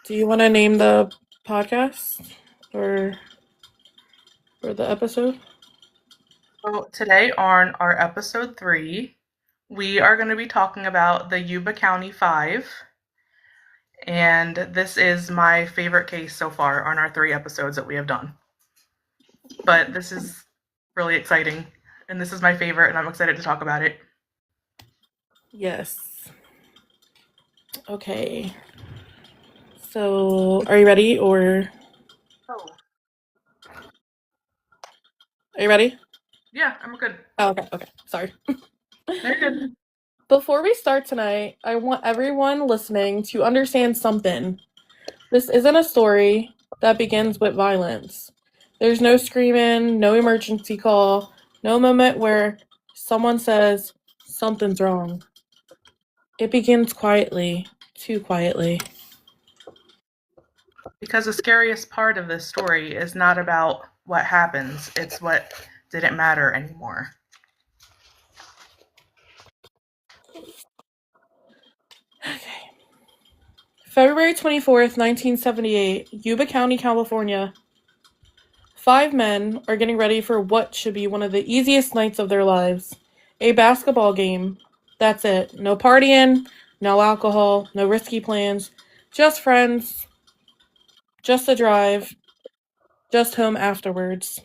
Do you want to name the podcast or or the episode? So today on our episode 3, we are going to be talking about the Yuba County Five, and this is my favorite case so far on our 3 episodes that we have done. But this is really exciting, and this is my favorite, and I'm excited to talk about it. Yes. Okay. So, are you ready or Oh, are you ready? yeah, I'm good. Oh, okay. Okay. Sorry. They're good. Before we start tonight, I want everyone listening to understand something. This isn't a story that begins with violence. There's no screaming, no emergency call, no moment where someone says something's wrong. It begins quietly, too quietly. Because the scariest part of this story is not about what happens, it's what didn't matter anymore. Okay. February 24th, 1978, Yuba County, California. 5 men are getting ready for what should be one of the easiest nights of their lives. A basketball game. That's it. No partying, no alcohol, no risky plans. Just friends, just a drive, just home afterwards.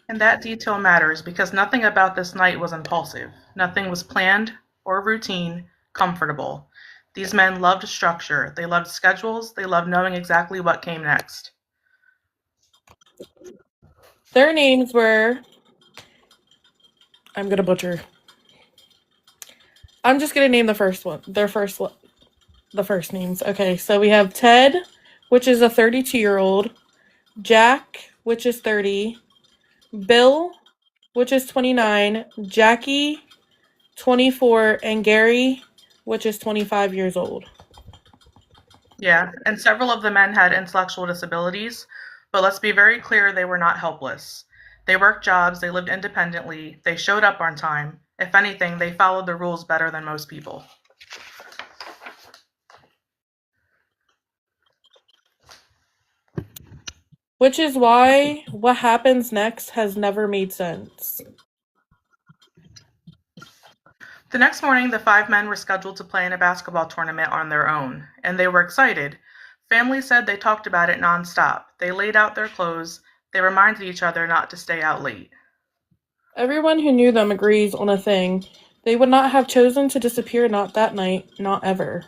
And that detail matters because nothing about this night was impulsive. Nothing was planned or routine, comfortable. These men loved structure. They loved schedules. They loved knowing exactly what came next. Their names were. I'm gonna butcher. I'm just gonna name the first one. The first names. Okay, so we have Ted, which is a 32-year-old, Jack, which is 30, Bill, which is 29, Jackie, 24, and Gary, which is 25 years old. Yeah, and several of the men had intellectual disabilities, but let's be very clear they were not helpless. They worked jobs, they lived independently, they showed up on time. If anything, they followed the rules better than most people. Which is why what happens next has never made sense. The next morning, the 5 men were scheduled to play in a basketball tournament on their own, and they were excited. Family said they talked about it nonstop. They laid out their clothes. They reminded each other not to stay out late. Everyone who knew them agrees on a thing. They would not have chosen to disappear, not that night, not ever.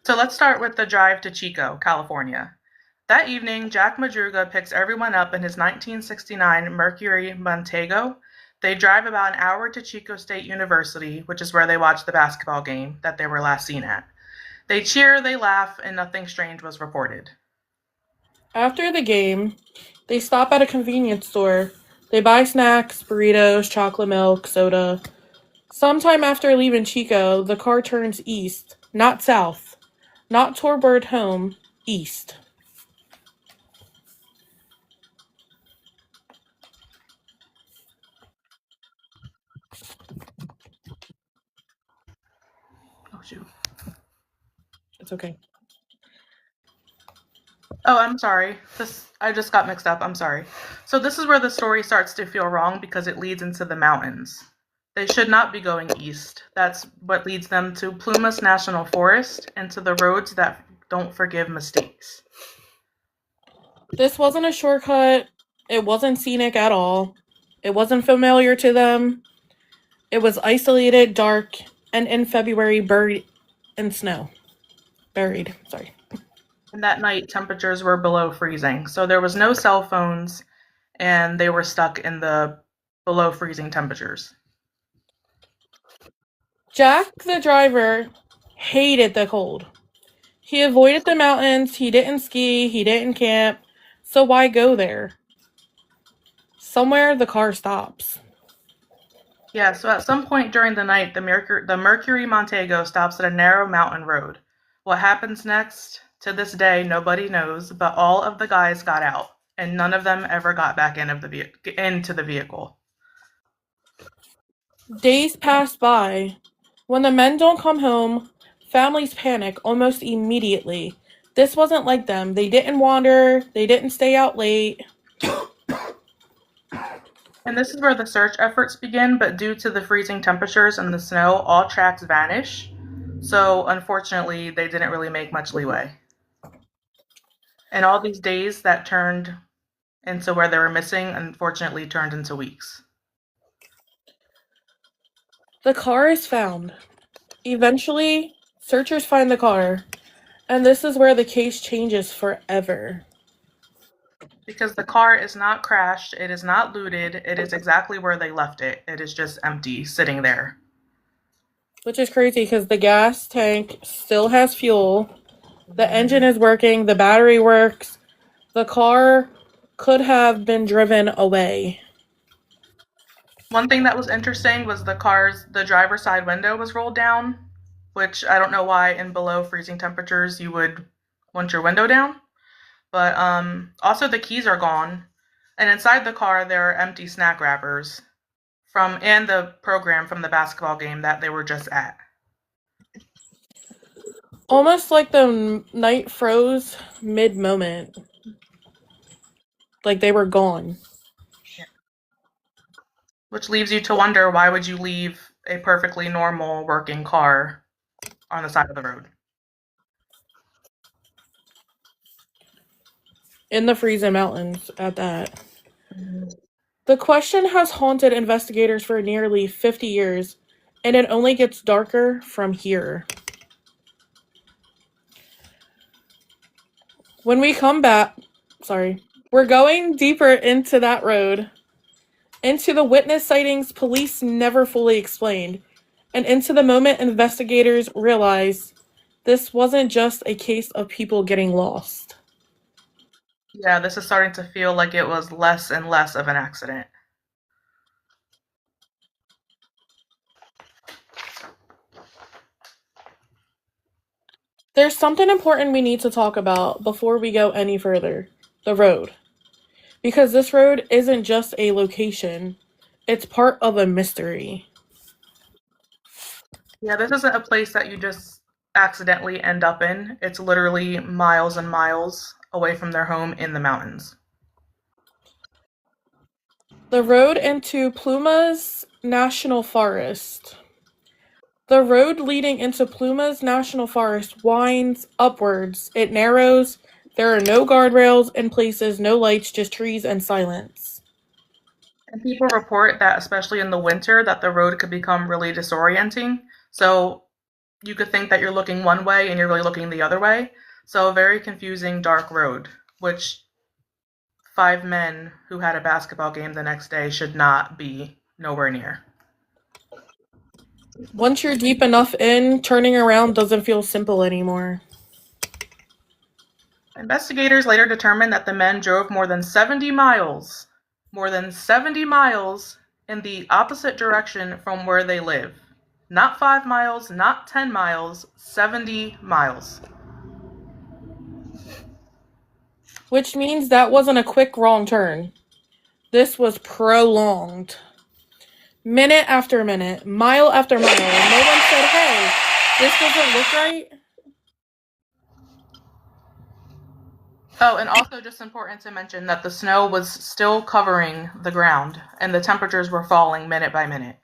So let's start with the drive to Chico, California. That evening, Jack Madruga picks everyone up in his 1969 Mercury Montego. They drive about an hour to Chico State University, which is where they watch the basketball game that they were last seen at. They cheer, they laugh, and nothing strange was reported. After the game, they stop at a convenience store. They buy snacks, burritos, chocolate milk, soda. Sometime after leaving Chico, the car turns east, not south, not toward home, east. Oh, shoot. It's okay. Oh, I'm sorry. I just got mixed up. I'm sorry. So this is where the story starts to feel wrong because it leads into the mountains. They should not be going east. That's what leads them to Plumas National Forest and to the roads that don't forgive mistakes. This wasn't a shortcut. It wasn't scenic at all. It wasn't familiar to them. It was isolated, dark, and in February buried in snow. Buried, sorry. And that night, temperatures were below freezing. So there was no cell phones and they were stuck in the below freezing temperatures. Jack, the driver, hated the cold. He avoided the mountains, he didn't ski, he didn't camp, so why go there? Somewhere the car stops. Yeah, so at some point during the night, the Mercury Montego stops at a narrow mountain road. What happens next? To this day, nobody knows, but all of the guys got out, and none of them ever got back into the vehicle. Days pass by. When the men don't come home, Families panic almost immediately. This wasn't like them. They didn't wander, they didn't stay out late. And this is where the search efforts begin, but due to the freezing temperatures and the snow, all tracks vanish. So unfortunately, they didn't really make much leeway. And all these days that turned into where they were missing, unfortunately, turned into weeks. The car is found. Eventually, searchers find the car, and this is where the case changes forever. Because the car is not crashed, it is not looted, it is exactly where they left it. It is just empty, sitting there. Which is crazy because the gas tank still has fuel, the engine is working, the battery works, the car could have been driven away. One thing that was interesting was the driver's side window was rolled down, which I don't know why in below freezing temperatures you would want your window down. But also the keys are gone, and inside the car there are empty snack wrappers and the program from the basketball game that they were just at. Almost like the night froze mid-moment. Like they were gone. Which leaves you to wonder, why would you leave a perfectly normal working car on the side of the road? In the freezing mountains at that. The question has haunted investigators for nearly 50 years, and it only gets darker from here. When we come back, we're going deeper into that road, into the witness sightings police never fully explained, and into the moment investigators realize this wasn't just a case of people getting lost. Yeah, this is starting to feel like it was less and less of an accident. There's something important we need to talk about before we go any further. The road. Because this road isn't just a location, it's part of a mystery. Yeah, this isn't a place that you just accidentally end up in. It's literally miles and miles away from their home in the mountains. The road into Plumas National Forest. The road leading into Plumas National Forest winds upwards. It narrows. There are no guardrails in places, no lights, just trees and silence. And people report that, especially in the winter, that the road could become really disorienting. So you could think that you're looking one way and you're really looking the other way. So a very confusing, dark road, which 5 men who had a basketball game the next day should not be nowhere near. Once you're deep enough in, turning around doesn't feel simple anymore. Investigators later determined that the men drove more than 70 miles in the opposite direction from where they live. Not 5 miles, not 10 miles, 70 miles. Which means that wasn't a quick wrong turn. This was prolonged. Minute after minute, mile after mile. No one said, hey, this doesn't look right. Oh, and also just important to mention that the snow was still covering the ground and the temperatures were falling minute by minute.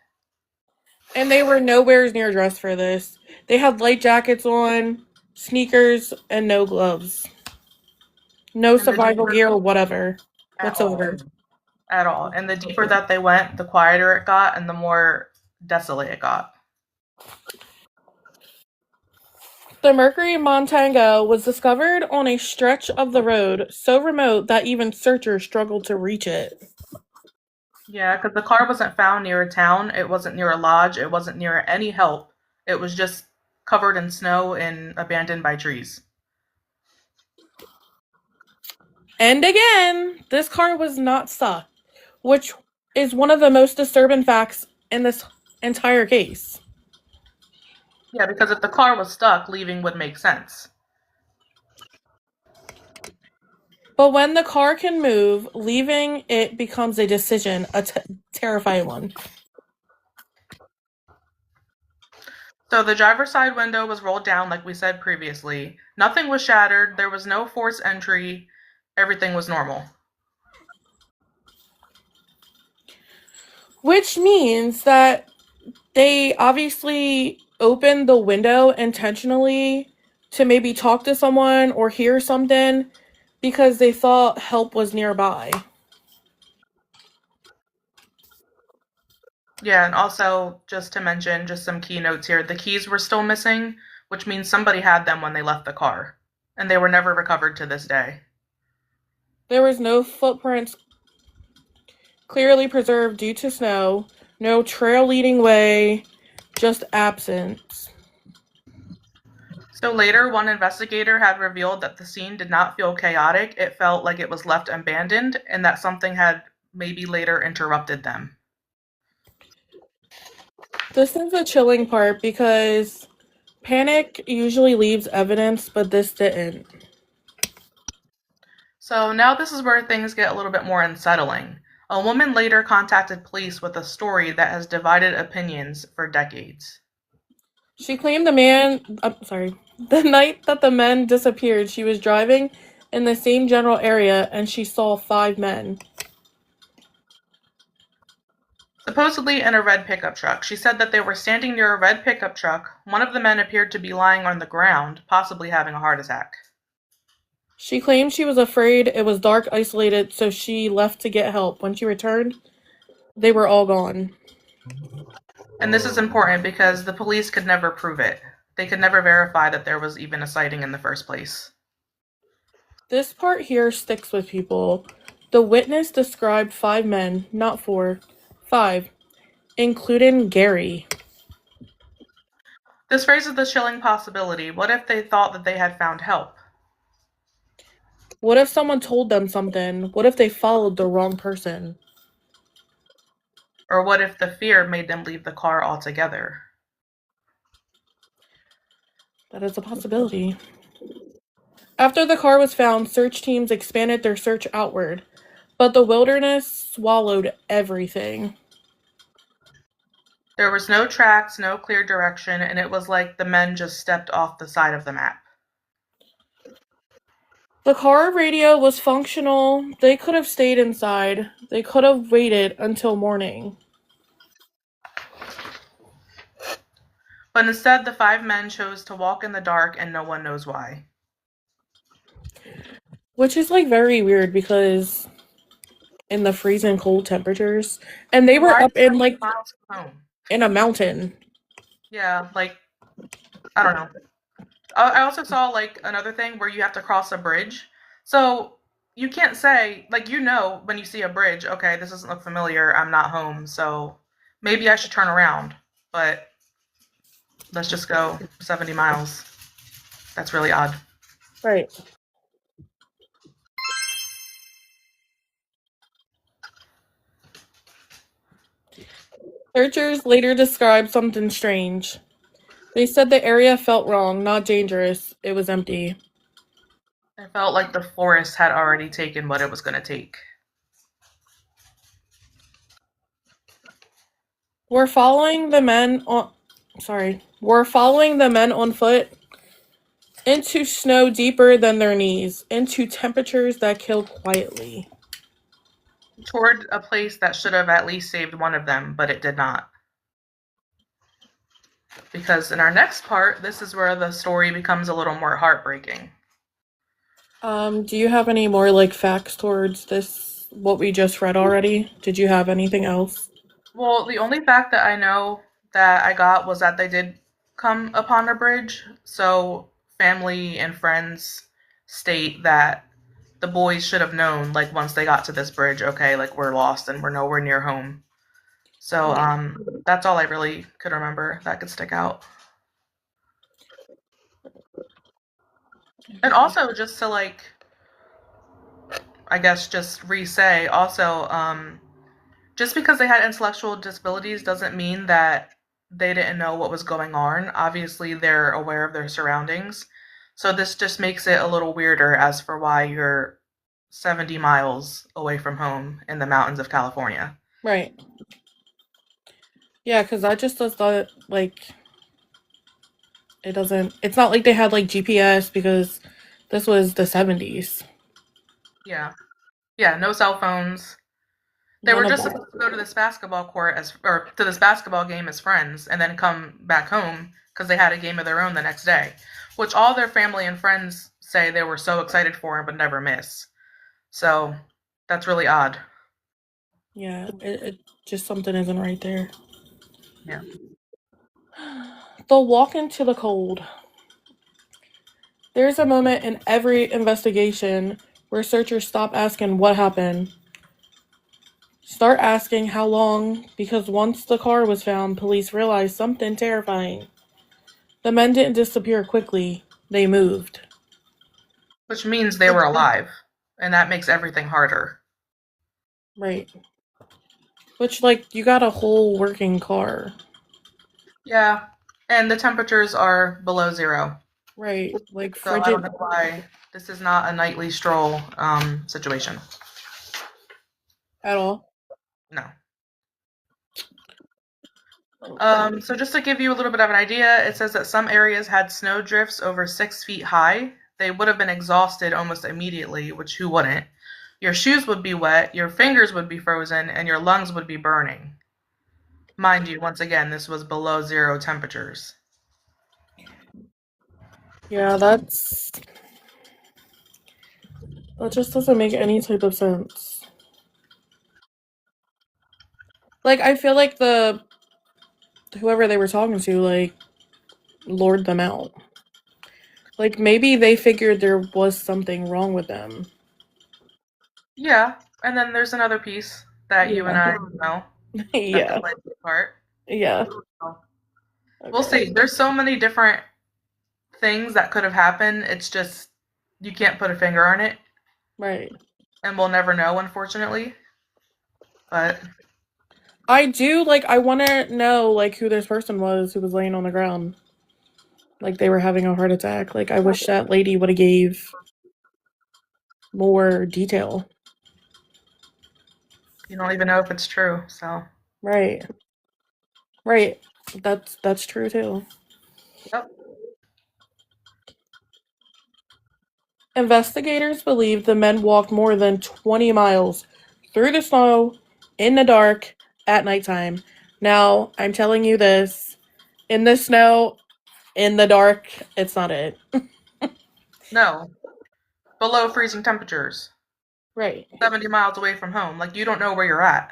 And they were nowhere near dressed for this. They had light jackets on, sneakers, and no gloves. No survival gear or whatever whatsoever. At all. And the deeper that they went, the quieter it got and the more desolate it got. The Mercury Montango was discovered on a stretch of the road so remote that even searchers struggled to reach it. Yeah, because the car wasn't found near a town, it wasn't near a lodge, it wasn't near any help. It was just covered in snow and abandoned by trees. And again, this car was not stuck, which is one of the most disturbing facts in this entire case. Yeah, because if the car was stuck, leaving would make sense. But when the car can move, leaving it becomes a decision, a terrifying one. So the driver's side window was rolled down, like we said previously. Nothing was shattered. There was no forced entry. Everything was normal. Which means that they obviously opened the window intentionally to maybe talk to someone or hear something because they thought help was nearby. Yeah, and also, just to mention, just some key notes here, the keys were still missing, which means somebody had them when they left the car, and they were never recovered to this day. There was no footprints clearly preserved due to snow, no trail leading way, just absence. So later, one investigator had revealed that the scene did not feel chaotic. It felt like it was left abandoned and that something had maybe later interrupted them. This is the chilling part because panic usually leaves evidence, but this didn't. So now this is where things get a little bit more unsettling. A woman later contacted police with a story that has divided opinions for decades. She claimed the night that the men disappeared, she was driving in the same general area and she saw 5 men. Supposedly in a red pickup truck. She said that they were standing near a red pickup truck. One of the men appeared to be lying on the ground, possibly having a heart attack. She claimed she was afraid it was dark, isolated, so she left to get help. When she returned, they were all gone. And this is important because the police could never prove it. They could never verify that there was even a sighting in the first place. This part here sticks with people. The witness described 5 men, not 4, 5, including Gary. This raises the chilling possibility. What if they thought that they had found help? What if someone told them something? What if they followed the wrong person? Or what if the fear made them leave the car altogether? That is a possibility. After the car was found, search teams expanded their search outward, but the wilderness swallowed everything. There was no tracks, no clear direction, and it was like the men just stepped off the side of the map. The car radio was functional. They could have stayed inside. They could have waited until morning. But instead, the 5 men chose to walk in the dark, and no one knows why. Which is like very weird because in the freezing cold temperatures, and they were Why up in 70 like miles from home? in a mountain. Yeah, like, I don't know. I also saw like another thing where you have to cross a bridge. So you can't say, like, when you see a bridge, okay, this doesn't look familiar, I'm not home, so maybe I should turn around. But let's just go 70 miles. That's really odd. Right. Searchers later described something strange. They said the area felt wrong, not dangerous. It was empty. I felt like the forest had already taken what it was going to take. We're following the men on We're following the men on foot into snow deeper than their knees, into temperatures that kill quietly. Toward a place that should have at least saved one of them, but it did not. Because in our next part, this is where the story becomes a little more heartbreaking. Do you have any more like facts towards this what we just read already? Did you have anything else? Well, the only fact that I know that I got was that they did come upon a bridge. So family and friends state that the boys should have known, like, once they got to this bridge, okay, like, we're lost and we're nowhere near home. So that's all I really could remember that could stick out. And also, just to, like, I guess just re-say, also, just because they had intellectual disabilities doesn't mean that they didn't know what was going on. Obviously, they're aware of their surroundings. So this just makes it a little weirder as for why you're 70 miles away from home in the mountains of California. Right. Yeah, because I just thought like It's not like they had like GPS because this was the 70s. Yeah. Yeah, no cell phones. They None were of just that. supposed to go to this basketball court or to this basketball game as friends and then come back home because they had a game of their own the next day, which all their family and friends say they were so excited for and would never miss. So that's really odd. Yeah, it just something isn't right there. Yeah. The walk into the cold. There's a moment in every investigation where searchers stop asking what happened. Start asking how long, because once the car was found, police realized something terrifying. The men didn't disappear quickly, they moved. Which means they were alive, and that makes everything harder. Right. Which, like, you got a whole working car. Yeah. And the temperatures are below zero. Right. Like, So I don't frigid know why this is not a nightly stroll situation. at all. No. Okay. So just to give you a little bit of an idea, it says that some areas had snow drifts over 6 feet high. They would have been exhausted almost immediately, which who wouldn't? Your shoes would be wet, your fingers would be frozen, and your lungs would be burning. Mind you, once again, this was below zero temperatures. Yeah, that just doesn't make any type of sense. Like, I feel like whoever they were talking to, like, lured them out. Like, maybe they figured there was something wrong with them. Yeah, and then there's another piece that you and Yeah. I know that could Yeah. play a part. Yeah. So, we'll Okay. see. There's so many different things that could have happened. It's just you can't put a finger on it, Right. and we'll never know, unfortunately. But I want to know, like, who this person was who was laying on the ground. Like, they were having a heart attack. Like, I wish that lady would have gave more detail. you don't even know if it's true. So, Right. Right. That's true too. yep. Investigators believe the men walked more than 20 miles through the snow in the dark at nighttime. Now, I'm telling you this, in the snow, in the dark, it's not it. No, below freezing temperatures, Right. 70 miles away from home. Like, you don't know where you're at.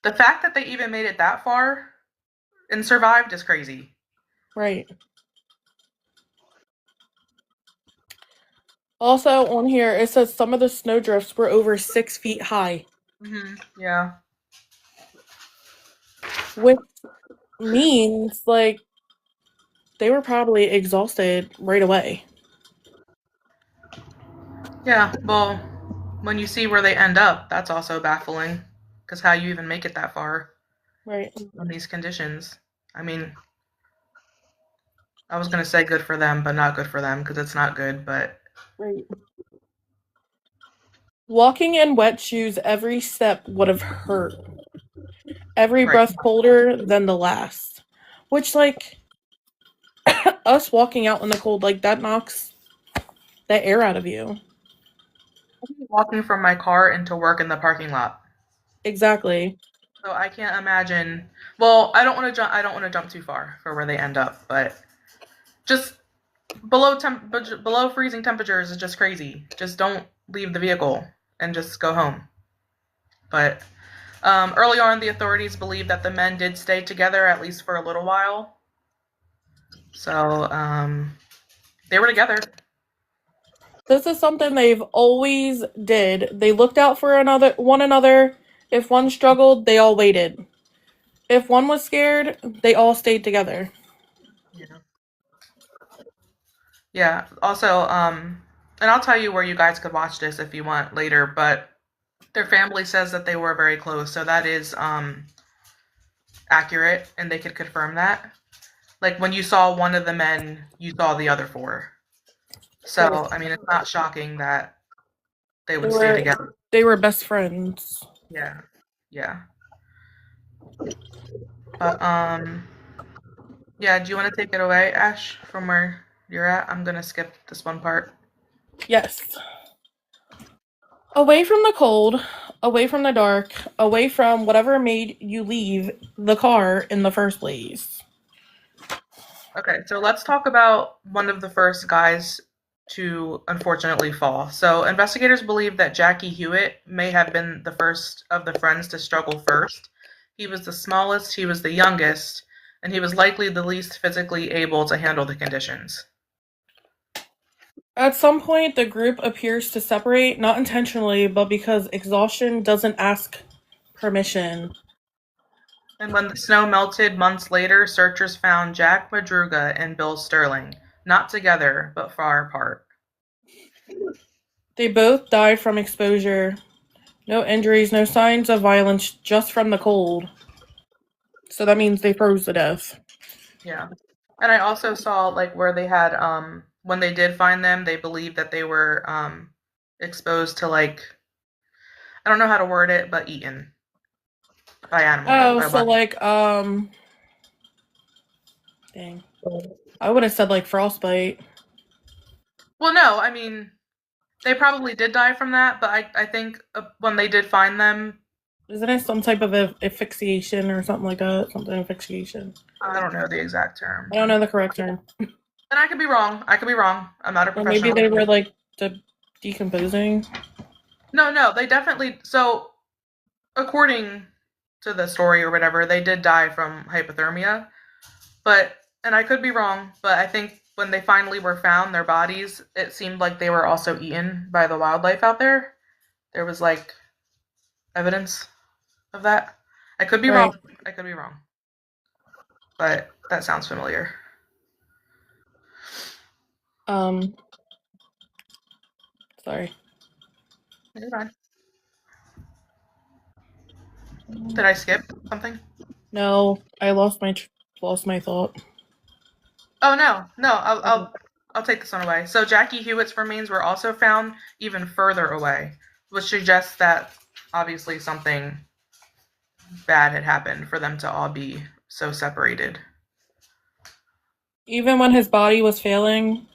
The fact that they even made it that far and survived is crazy. Right. Also, on here, it says some of the snowdrifts were over 6 feet high, Yeah. which means, like, they were probably exhausted right away. Yeah. Well, when you see where they end up, that's also baffling. Because how you even make it that far Right. in these conditions. I mean, I was going to say good for them, but not good for them because it's not good. But Right. Walking in wet shoes, every step would have hurt. Every right. breath colder than the last. Which, like, us walking out in the cold, like, that knocks the air out of you. Walking from my car into work in the parking lot. Exactly. So I can't imagine. Well, I don't want to jump. I don't want to jump too far for where they end up, but just below freezing temperatures is just crazy. Just don't leave the vehicle and just go home. But early on, the authorities believed that the men did stay together at least for a little while. So they were together. This is something they've always did. They looked out for one another. If one struggled, they all waited. If one was scared, they all stayed together. Yeah. Yeah. Also, and I'll tell you where you guys could watch this if you want later. But their family says that they were very close, so that is accurate, and they could confirm that. Like when you saw one of the men, you saw the other four. Right. So I mean, it's not shocking that they They would stay were together. they were best friends. Yeah, yeah. But Yeah, do you want to take it away, Ash, from where you're at? I'm gonna skip this one part. Yes. Away from the cold, away from the dark, away from whatever made you leave the car in the first place. Okay, so let's talk about one of the first guys to unfortunately fall. So, investigators believe that Jackie Hewitt may have been the first of the friends to struggle first. He was the smallest, he was the youngest, and he was likely the least physically able to handle the conditions. At some point, the group appears to separate, not intentionally, but because exhaustion doesn't ask permission. And when the snow melted months later, searchers found Jack Madruga and Bill Sterling, not together, but far apart. They both died from exposure. No injuries, no signs of violence, just from the cold. So that means they froze to death. Yeah. And I also saw like where they had when they did find them, they believed that they were exposed to like I don't know how to word it, but eaten by animals, Oh, by so wild. like, dang. I would have said like frostbite. Well, no, I mean they probably did die from that, but I think when they did find them, Isn't it some type of asphyxiation or something like that? Something asphyxiation. I don't know the exact term. I don't know the correct term. And I could be wrong. I could be wrong. I'm not a Or maybe professional. they were like decomposing. No, no, they definitely so according to the story or whatever, they did die from hypothermia. But and I could be wrong, but I think when they finally were found, their bodies, it seemed like they were also eaten by the wildlife out there. There was like evidence of that. I could be wrong. Right. I could be wrong. But that sounds familiar. Um, sorry. You're fine. Did I skip something? No, I lost my thought. Oh no, no. I'll Okay. I'll I'll take this one away. So Jackie Hewitt's remains were also found even further away, which suggests that obviously something bad had happened for them to all be so separated. Even when his body was failing,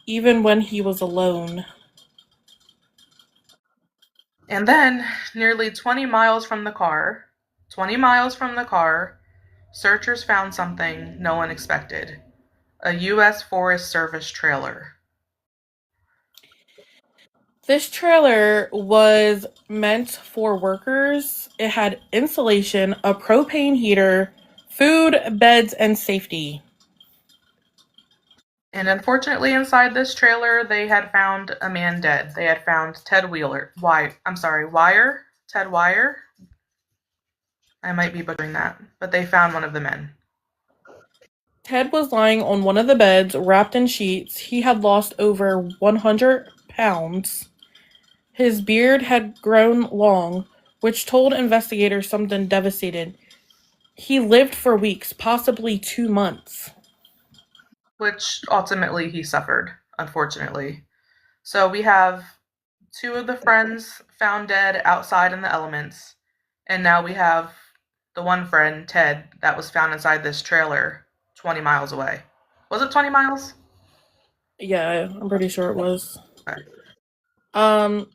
even when he was alone. And then, nearly 20 miles from the car, 20 miles from the car, searchers found something no one expected: a U.S. Forest Service trailer. This trailer was meant for workers. It had insulation, a propane heater, food, beds, and safety. And unfortunately, inside this trailer, they had found a man dead. They had found Ted Wheeler. I'm sorry, Wire? Ted Wire? I might be butchering that, but they found one of the men. Ted was lying on one of the beds, wrapped in sheets. He had lost over 100 pounds. His beard had grown long, which told investigators something devastated. He lived for weeks, possibly 2 months. Which ultimately he suffered, unfortunately. So we have two of the friends found dead outside in the elements, and now we have the one friend, Ted, that was found inside this trailer 20 miles away. Was it 20 miles? Yeah, I'm pretty sure it was. Okay. Um,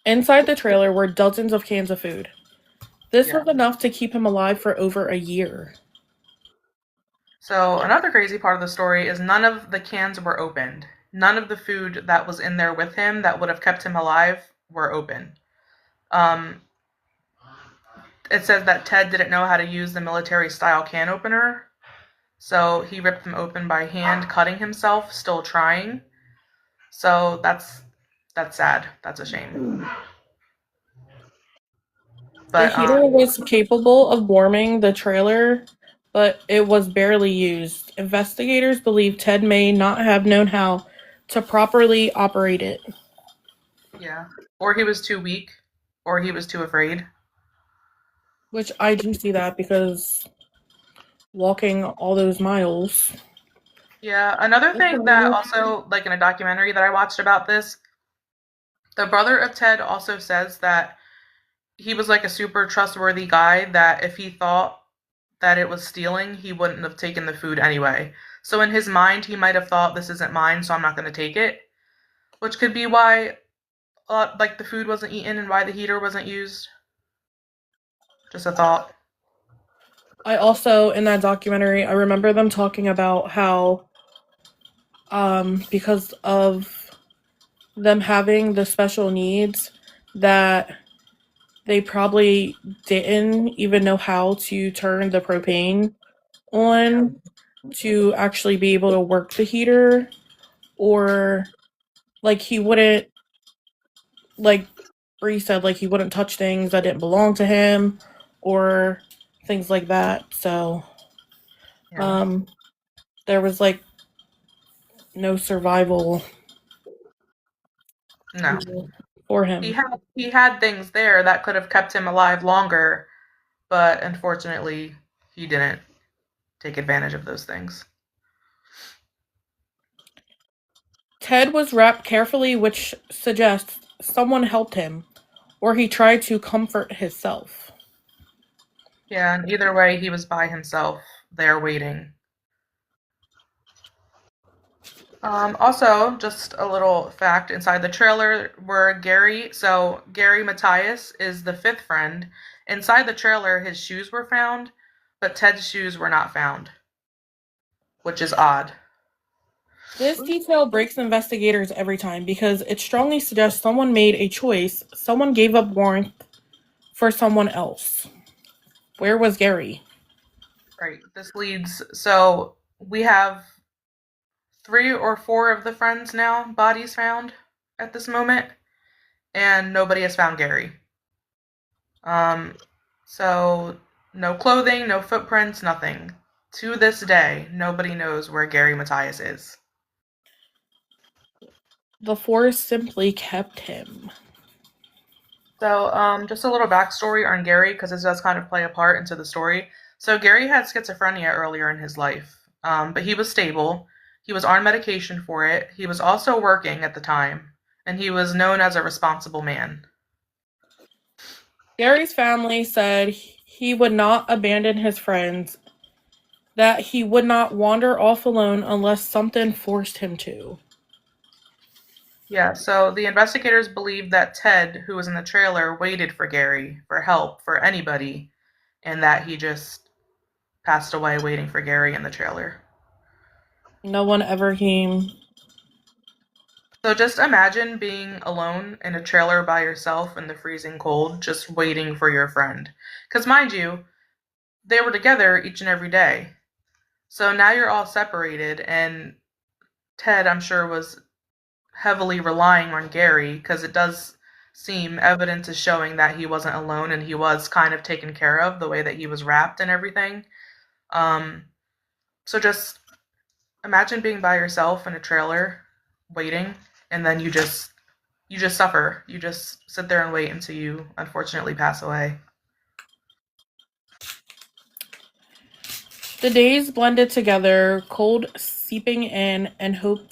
Inside the trailer were dozens of cans of food. This Yeah. was enough to keep him alive for over a year. So another crazy part of the story is none of the cans were opened. None of the food that was in there with him that would have kept him alive were open. Um, it says that Ted didn't know how to use the military style can opener, so he ripped them open by hand, cutting himself, still trying. So that's sad. That's a shame. The But heater was capable of warming the trailer, but it was barely used. Investigators believe Ted may not have known how to properly operate it. yeah, or he was too weak, or he was too afraid. Which I do see that because walking all those miles. Yeah, another thing that also, like in a documentary that I watched about this, the brother of Ted also says that he was like a super trustworthy guy, that if he thought that it was stealing, he wouldn't have taken the food anyway. So in his mind, he might have thought, this isn't mine, so I'm not going to take it, which could be why, like, the food wasn't eaten and why the heater wasn't used. Just a thought. I also, in that documentary, I remember them talking about how, because of them having the special needs, that they probably didn't even know how to turn the propane on to actually be able to work the heater, or like he wouldn't, like Bree said, like he wouldn't touch things that didn't belong to him, or things like that. So Yeah. there was like no survival No. for He him. had things there that could have kept him alive longer, but unfortunately, he didn't take advantage of those things. Ted was wrapped carefully, which suggests someone helped him, or he tried to comfort himself. Yeah, and either way, he was by himself there waiting. Also, just a little fact inside the trailer were Gary. So, Gary Matthias is the fifth friend. Inside the trailer, his shoes were found, but Ted's shoes were not found, which is odd. This detail breaks investigators every time because it strongly suggests someone made a choice, someone gave up warmth for someone else. Where was Gary? Right. This leads. So, we have 3 or 4 of the friends now, bodies found at this moment, and nobody has found Gary. Um, so no clothing, no footprints, nothing. To this day, nobody knows where Gary Matthias is. The forest simply kept him. So, just a little backstory on Gary, because this does kind of play a part into the story. So, Gary had schizophrenia earlier in his life, but he was stable. He was on medication for it. He was also working at the time, and he was known as a responsible man. Gary's family said he would not abandon his friends, that he would not wander off alone unless something forced him to. Yeah, so the investigators believed that Ted, who was in the trailer, waited for Gary, for help, for anybody, and that he just passed away waiting for Gary in the trailer. No one ever came. So just imagine being alone in a trailer by yourself in the freezing cold, just waiting for your friend. Because, mind you, they were together each and every day. So now you're all separated, and Ted, I'm sure, was heavily relying on Gary because it does seem evidence is showing that he wasn't alone and he was kind of taken care of the way that he was wrapped and everything. Um, so just imagine being by yourself in a trailer waiting, and then you just suffer. You just sit there and wait until you unfortunately pass away. The days blended together, cold seeping in and hope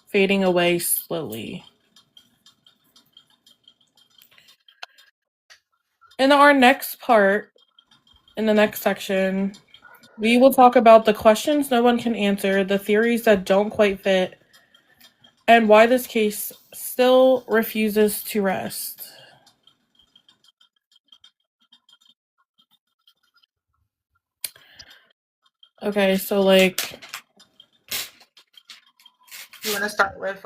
fading away slowly. In our next part, in the next section, we will talk about the questions no one can answer, the theories that don't quite fit, and why this case still refuses to rest. Okay, so like You want to start with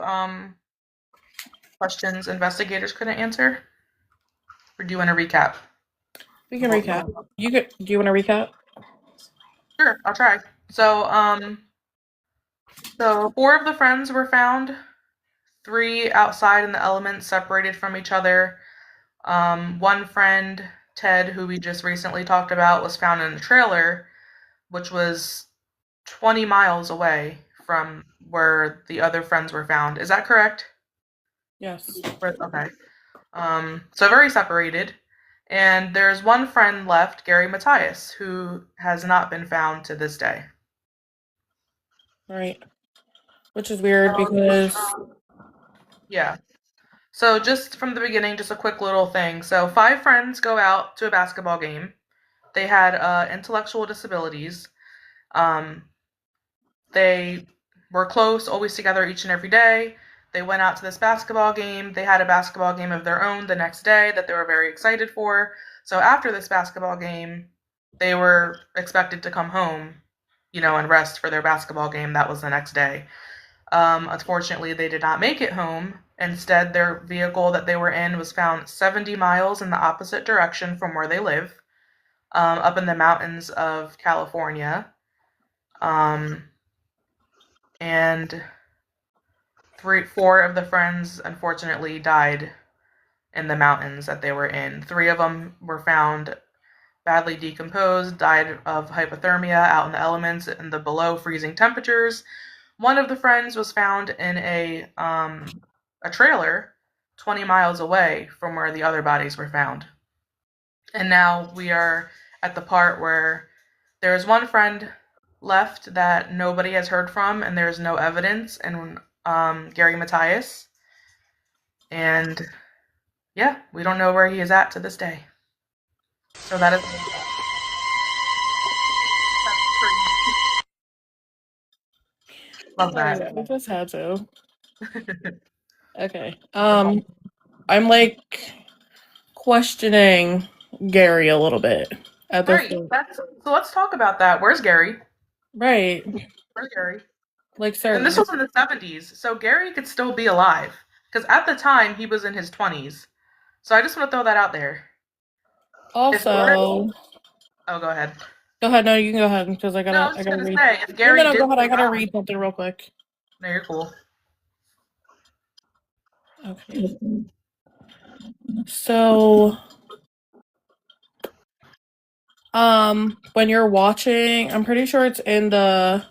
questions investigators couldn't answer, or do you want to recap? we can recap. Do you want to recap? Sure, I'll try. So 4 of the friends were found, 3 outside in the elements, separated from each other. One friend, Ted, who we just recently talked about, was found in a trailer, which was 20 miles away from where the other friends were found. Is that correct? Yes. Okay. So very separated. And there's one friend left, Gary Matthias, who has not been found to this day. Right. Which is weird because Yeah. So just from the beginning, just a quick little thing. So 5 friends go out to a basketball game. They had intellectual disabilities. Um, they were close, always together each and every day. They went out to this basketball game. They had a basketball game of their own the next day that they were very excited for. So after this basketball game, they were expected to come home, and rest for their basketball game. That was the next day. Unfortunately, they did not make it home. Instead, their vehicle that they were in was found 70 miles in the opposite direction from where they live, up in the mountains of California. And four of the friends unfortunately died in the mountains that they were in. Three of them were found badly decomposed, died of hypothermia out in the elements in the below freezing temperatures. One of the friends was found in a trailer 20 miles away from where the other bodies were found. And now we are at the part where there is one friend left that nobody has heard from, and there's no evidence, and Gary Matthias. And yeah, we don't know where he is at to this day. So that is love Sorry, that. I just had to. Okay. I'm like questioning Gary a little bit at this Right. point. So let's talk about that. Where's Gary? Right. Where's Gary? Like, And this sir. was in the 70s, so Gary could still be alive. Because at the time, he was in his 20s. So I just want to throw that out there. Also, Oh, go ahead. go ahead. No, you can go ahead because I No, I gotta, was I just gotta going to read. say, if No, no, Gary no. did Go ahead. I gotta survive. read something real quick. No, you're cool. Okay. So, when you're watching, I'm pretty sure it's in the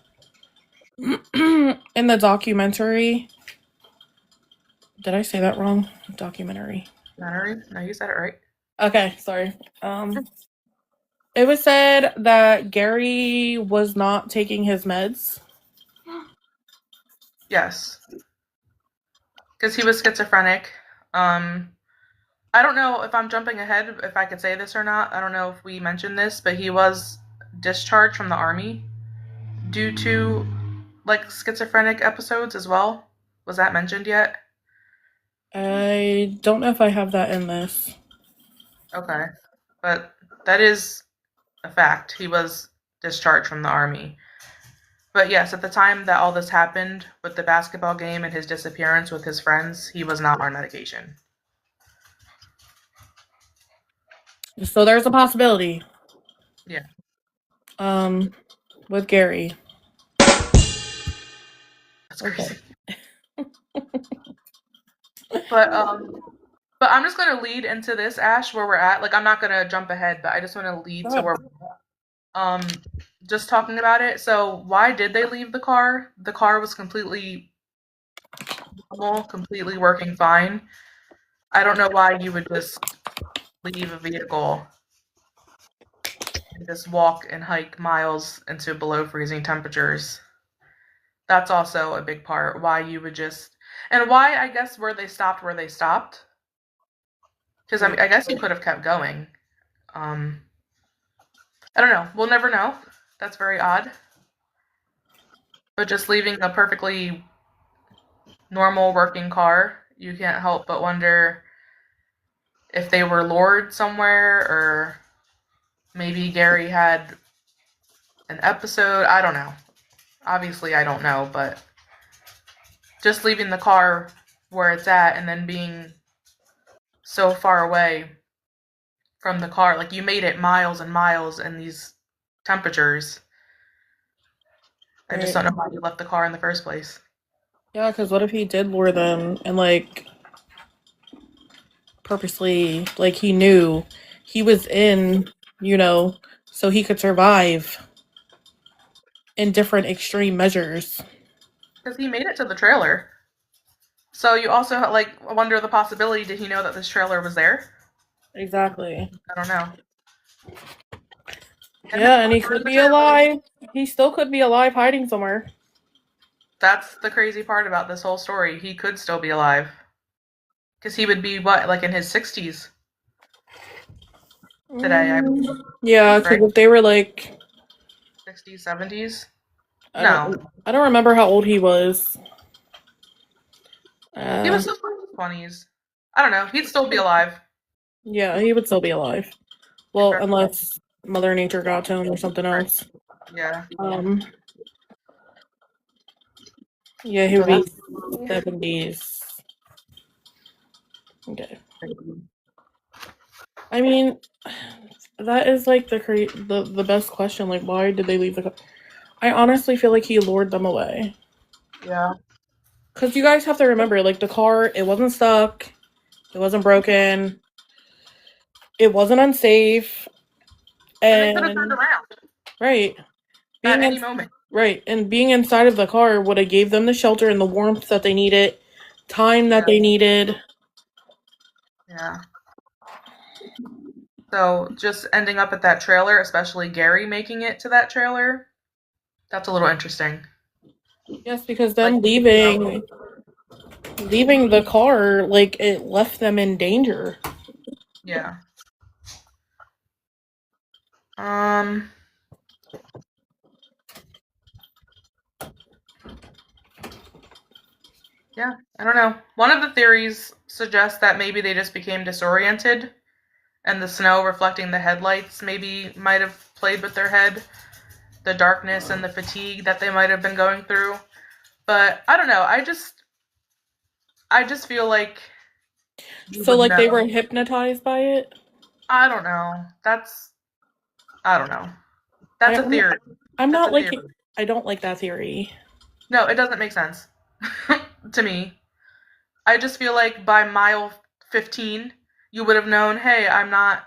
in the documentary. Did I say that wrong? Documentary. No, you said it right. Okay, sorry. It was said that Gary was not taking his meds. Yes. Because he was schizophrenic. I don't know if I'm jumping ahead, if I could say this or not. I don't know if we mentioned this, but he was discharged from the army due to like schizophrenic episodes as well. Was that mentioned yet? I don't know if I have that in this. Okay. But that is a fact. He was discharged from the army. But yes, at the time that all this happened with the basketball game and his disappearance with his friends, he was not on medication. So there's a possibility. Yeah. With Gary. That's crazy. But I'm just gonna lead into this, Ash, where we're at. Like I'm not gonna jump ahead, but I just wanna lead to where um just talking about it. So why did they leave the car? The car was completely normal, completely working fine. I don't know why you would just leave a vehicle and just walk and hike miles into below freezing temperatures. That's also a big part. Why you would just, and why I guess where they stopped. Because I mean, I guess you could have kept going. I don't know. We'll never know. That's very odd. But just leaving a perfectly normal working car, you can't help but wonder if they were lured somewhere or maybe Gary had an episode. I don't know. Obviously, I don't know, but just leaving the car where it's at and then being so far away from the car, like you made it miles and miles in these temperatures. I just don't know why you left the car in the first place. Yeah, because what if he did lure them and like purposely, like he knew he was in, so he could survive in different extreme measures. Because he made it to the trailer. So you also like wonder the possibility, did he know that this trailer was there? Exactly. I don't know. Yeah, and he could be alive. He still could be alive hiding somewhere. That's the crazy part about this whole story. He could still be alive. Because he would be, what, like in his 60s? today, I believe, Yeah, because right? if they were like, 60s, 70s? I No. don't remember how old he was. He was still in his 20s. I don't know. He'd still be alive. Yeah, he would still be alive. Well, unless Mother Nature got to him or something Right. else. Yeah. Um, yeah, he would So be that's 70s. Okay. I mean, that is like the best question. Like, why did they leave the car? I honestly feel like he lured them away. yeah. Because you guys have to remember, like, the car, it wasn't stuck, it wasn't broken, it wasn't unsafe, And they could have turned and around right, at being in any moment. right, and being inside of the car would have gave them the shelter and the warmth that they needed, time that Yeah. they needed. Yeah. So just ending up at that trailer, especially Gary making it to that trailer, that's a little interesting. Yes, because Like, them leaving the car, like, it left them in danger. yeah. Um, yeah, I don't know. One of the theories suggests that maybe they just became disoriented and the snow reflecting the headlights maybe might have played with their head, the darkness and the fatigue that they might have been going through. But I don't know. I just feel like you So, would like, they were know. hypnotized by it. I don't know. I don't know. I, That's a I'm, theory. I'm That's not a like, theory. I don't like that theory. No, it doesn't make sense to me. I just feel like by mile 15, you would have known, hey, I'm not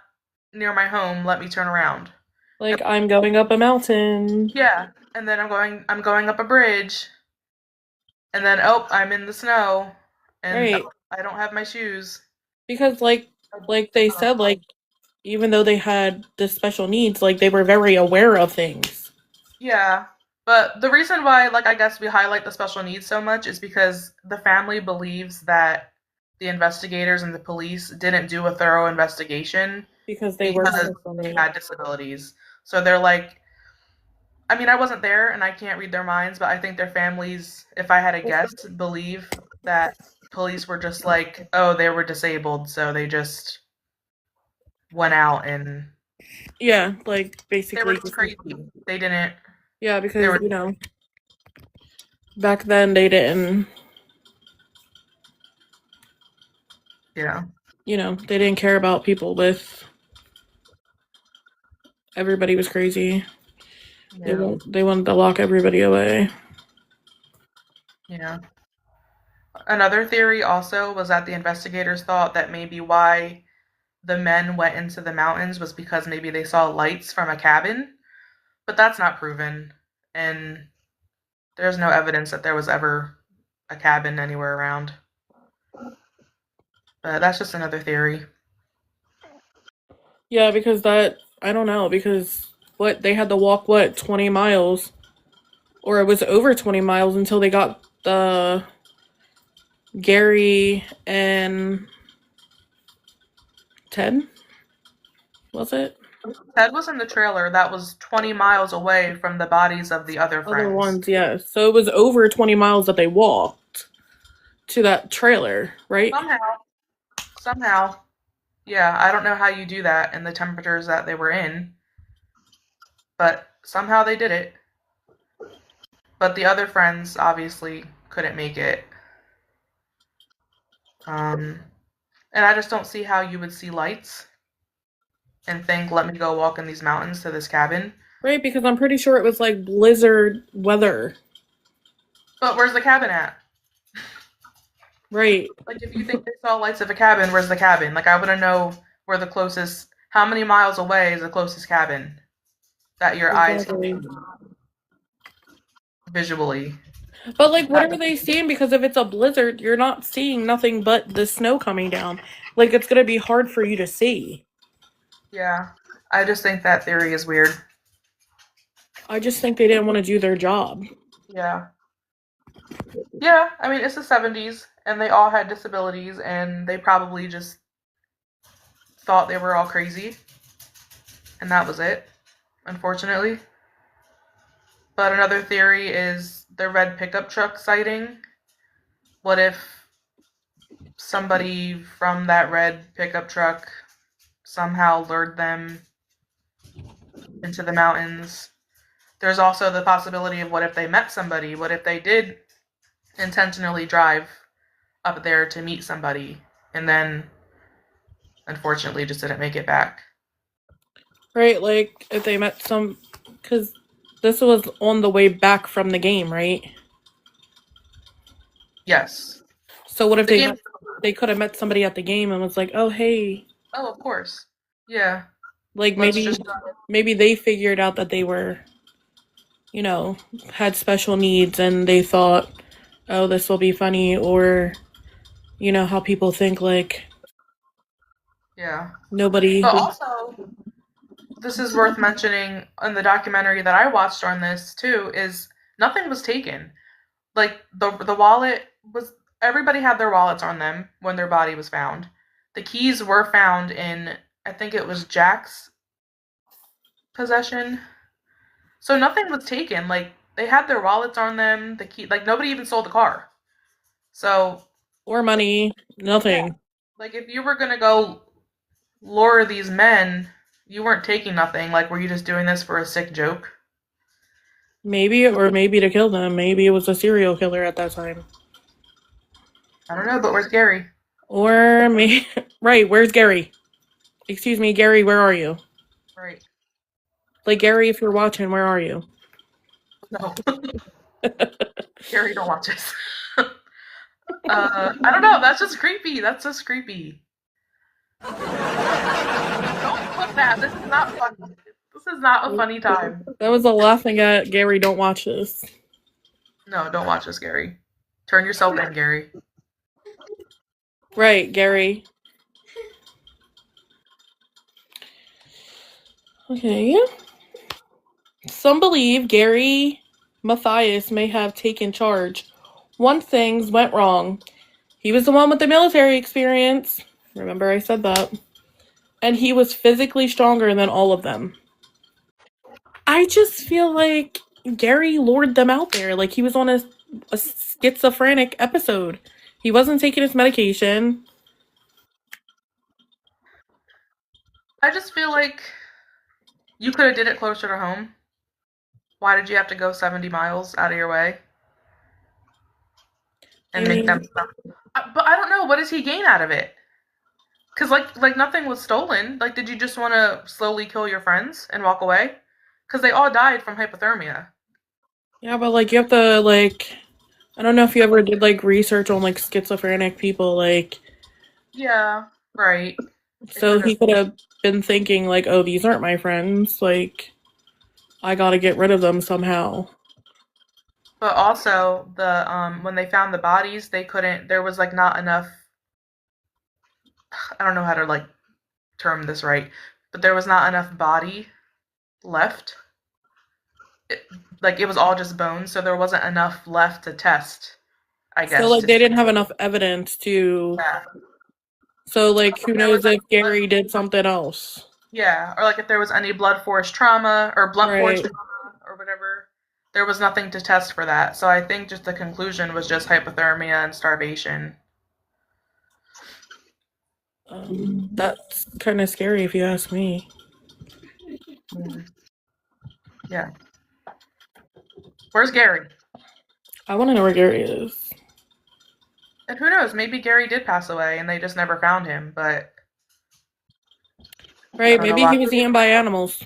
near my home. Let me turn around. Like, I'm going up a mountain. Yeah, and then I'm going up a bridge, and then oh, I'm in the snow, and Right. oh, I don't have my shoes. Because like they said, like even though they had the special needs, like they were very aware of things. Yeah. But the reason why, like, I guess we highlight the special needs so much is because the family believes that the investigators and the police didn't do a thorough investigation Because they were because special they needs. had disabilities. So they're like, I mean, I wasn't there and I can't read their minds, but I think their families, if I had a guess, believe that police were just like, oh, they were disabled, so they just went out and Yeah, like they were basically just just crazy. They didn't, yeah, they because were, back then they didn't yeah, they didn't care about people with everybody was crazy. yeah, They wanted to lock everybody away. yeah. Another theory also was that the investigators thought that maybe why the men went into the mountains was because maybe they saw lights from a cabin, but that's not proven. And there's no evidence that there was ever a cabin anywhere around. But that's just another theory. Yeah, because that I don't know, because what they had to walk 20 miles or it was over 20 miles until they got the Gary and Ted, was it? Ted was in the trailer that was 20 miles away from the bodies of the other Other friends. ones, yes. So it was over 20 miles that they walked to that trailer, right? Somehow, yeah, I don't know how you do that in the temperatures that they were in, but somehow they did it. But the other friends obviously couldn't make it. Um, and I just don't see how you would see lights and think, let me go walk in these mountains to this cabin. Right, because I'm pretty sure it was like blizzard weather. But where's the cabin at? Right. Like, if you think they saw lights of a cabin, where's the cabin? Like, I want to know where the closest, how many miles away is the closest cabin that your eyes can Exactly. see visually. But like what That, are they seeing? Because if it's a blizzard, you're not seeing nothing but the snow coming down. Like it's gonna be hard for you to see. yeah, I just think that theory is weird. I just think they didn't want to do their job. Yeah. Yeah, I mean, it's the 70s, and they all had disabilities, and they probably just thought they were all crazy. and that was it, unfortunately. But another theory is the red pickup truck sighting. What if somebody from that red pickup truck somehow lured them into the mountains? There's also the possibility of what if they met somebody? What if they did intentionally drive up there to meet somebody and then unfortunately just didn't make it back? Right, like if they met some, because this was on the way back from the game, right? Yes. So what if The game. they could have met somebody at the game and was like, oh hey, Oh, of course. Yeah. like Let's maybe just. maybe they figured out that they were, you know, had special needs and they thought, oh, this will be funny, or you know how people think like Yeah. nobody But would. also, this is worth mentioning in the documentary that I watched on this too, is nothing was taken. Like the wallet was, everybody had their wallets on them when their body was found. The keys were found in, I think it was Jack's possession. So nothing was taken. Like they had their wallets on them, the key, like nobody even sold the car. So Or money, yeah, nothing. like if you were gonna go lure these men, you weren't taking nothing. Like were you just doing this for a sick joke? Maybe, or maybe to kill them. Maybe it was a serial killer at that time. I don't know, but where's Gary? Or maybe, right, where's Gary? Excuse me, Gary, where are you? Right. Like, Gary, if you're watching, where are you? No. Gary, don't watch this. I don't know. That's just creepy. That's just creepy. Don't put that. This is not funny. This is not a funny time. That was a laughing at Gary, don't watch this. No, don't watch this, Gary. Turn yourself in, Gary. Right, Gary. Okay. Some believe Gary Matthias may have taken charge. Once things went wrong. He was the one with the military experience. Remember, I said that. And he was physically stronger than all of them. I just feel like Gary lured them out there. Like he was on a schizophrenic episode. He wasn't taking his medication. I just feel like you could have did it closer to home. Why did you have to go 70 miles out of your way I and make mean, them stop? But I don't know. What does he gain out of it? Because like nothing was stolen. Like, did you just want to slowly kill your friends and walk away? Because they all died from hypothermia. yeah, but like you have to like I don't know if you ever did like research on like schizophrenic people like Yeah, right. It so could he have. could have been thinking like, "Oh, these aren't my friends. Like I got to get rid of them somehow." But also the when they found the bodies, they couldn't. There was like not enough. I don't know how to like term this right, but there was not enough body left. It, like it was all just bones, so there wasn't enough left to test. I So guess like to they see. didn't have enough evidence to Yeah. so like who There was knows if Gary did something else. Yeah, or like if there was any blood force trauma or blunt force Right. trauma or whatever, there was nothing to test for that. So I think just the conclusion was just hypothermia and starvation. That's kind of scary if you ask me. Mm. Yeah. Where's Gary? I want to know where Gary is. And who knows? Maybe Gary did pass away and they just never found him. But I Right? don't know Maybe why. he was eaten by animals.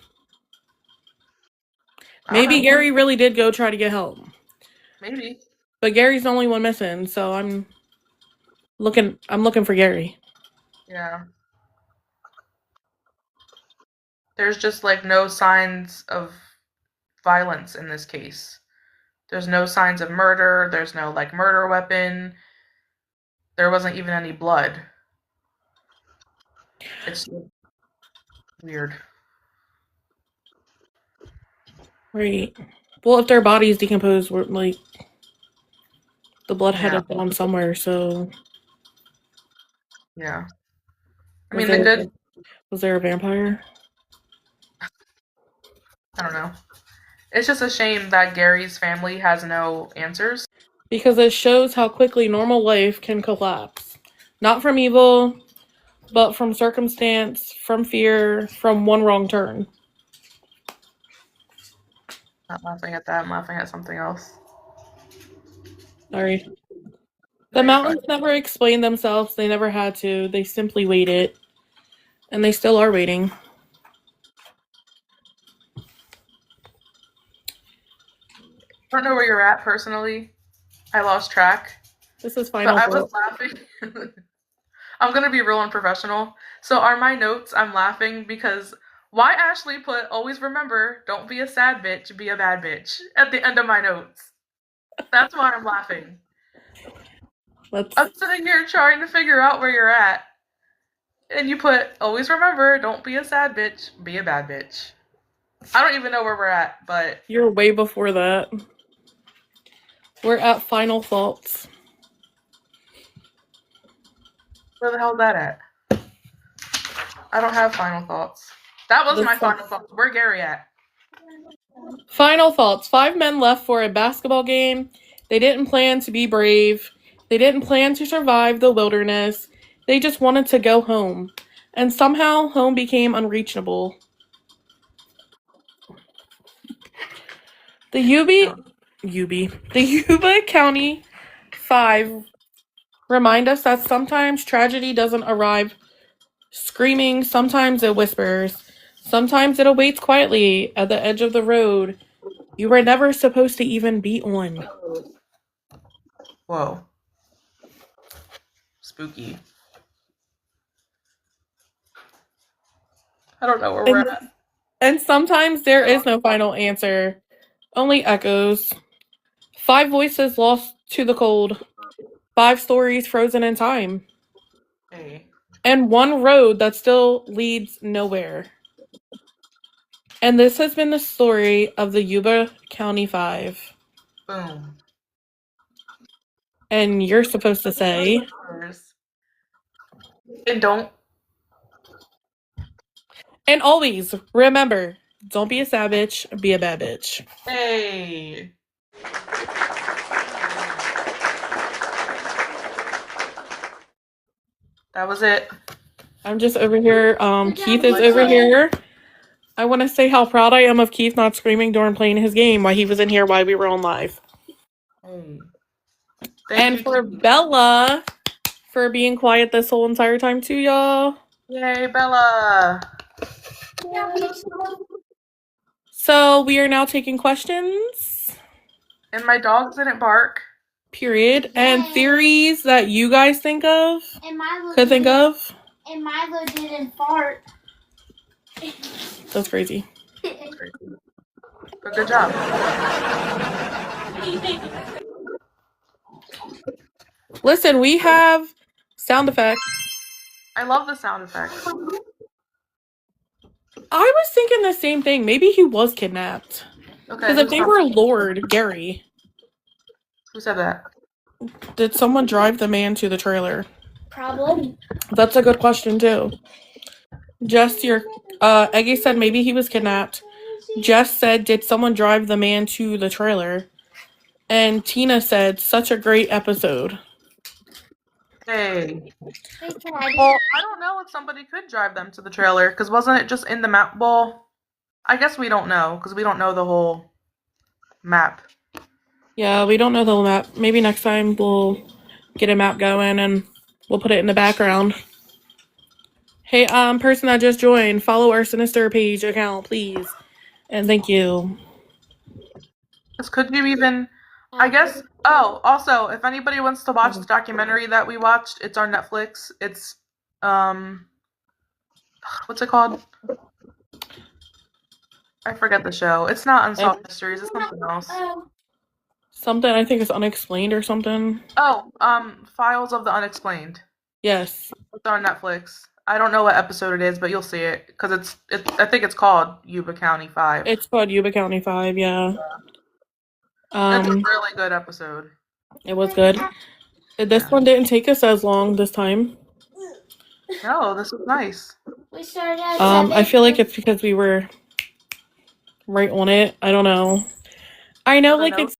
I don't Maybe know. Gary really did go try to get help. Maybe. But Gary's the only one missing, so I'm looking for Gary. Yeah. There's just like no signs of violence in this case. There's no signs of murder. There's no like murder weapon. There wasn't even any blood. It's weird. Right. Well, if their bodies decomposed, were like the blood had Yeah. to gone somewhere. So Yeah. I was mean, the there good. was there a vampire? I don't know. It's just a shame that Gary's family has no answers. Because it shows how quickly normal life can collapse. Not from evil, but from circumstance, from fear, from one wrong turn. Not laughing at that, I'm laughing at something else. Sorry. No, The you're fine. mountains never explained themselves. They never had to. They simply waited. And they still are waiting. I don't know where you're at personally. I lost track. This is But final I was thought. laughing. I'm gonna be real unprofessional. So are my notes, I'm laughing because why Ashley put always remember, don't be a sad bitch, be a bad bitch at the end of my notes. That's why I'm laughing. Let's. I'm sitting here trying to figure out where you're at. And you put always remember, don't be a sad bitch, be a bad bitch. I don't even know where we're at, but You're way before that. We're at final thoughts. where the hell's that at? I don't have final thoughts. That was my final thoughts. Where Gary at? Final thoughts. 5 men left for a basketball game. They didn't plan to be brave. They didn't plan to survive the wilderness. They just wanted to go home. And somehow, home became unreachable. The Yuba County 5 remind us that sometimes tragedy doesn't arrive screaming, sometimes it whispers, sometimes it awaits quietly at the edge of the road you were never supposed to even be on. Whoa. Spooky. I don't know where we're at. And sometimes there is no final answer, only echoes. 5 voices lost to the cold, 5 stories frozen in time, Hey. and 1 road that still leads nowhere. And this has been the story of the Yuba County 5. Boom. And you're supposed to say, and don't. and always remember, don't be a savage, be a bad bitch. Hey. That was it. I'm just over here. Keith is over here. I want to say how proud I am of Keith not screaming during playing his game while he was in here while we were on live. Hey. And for Bella for being quiet this whole entire time too, y'all. Yay, Bella. So we are now taking questions. And my dogs didn't bark. Period. And theories that you guys think of. Could think of. And Milo didn't fart. That's crazy. But good job. Listen, we have sound effects. I love the sound effects. I was thinking the same thing. Maybe he was kidnapped. Okay. Because if they were Lord Gary. Who said that? Did someone drive the man to the trailer? Probably. That's a good question too. Jess, Eggy said maybe he was kidnapped. Jess said, did someone drive the man to the trailer? And Tina said, such a great episode. Hey. Well, I don't know if somebody could drive them to the trailer, because wasn't it just in the map? Well, I guess we don't know, because we don't know the whole map. Yeah, we don't know the whole map. Maybe next time we'll get a map going and we'll put it in the background. Hey, person that just joined, follow our Sinister page account, please. And thank you. Because could you even, I guess, oh, also, if anybody wants to watch the documentary that we watched, it's on Netflix. It's, what's it called? I forget the show. It's not Unsolved Mysteries, it's something else. Something I think is unexplained or something. Oh, Files of the Unexplained. Yes. It's on Netflix. I don't know what episode it is, but you'll see it because I think it's called Yuba County 5. It's called Yuba County 5, yeah. It's a really good episode. It was good. This one didn't take us as long this time. No, this was nice. We started at I feel like it's because we were right on it. I don't know. I know, The like, note? it's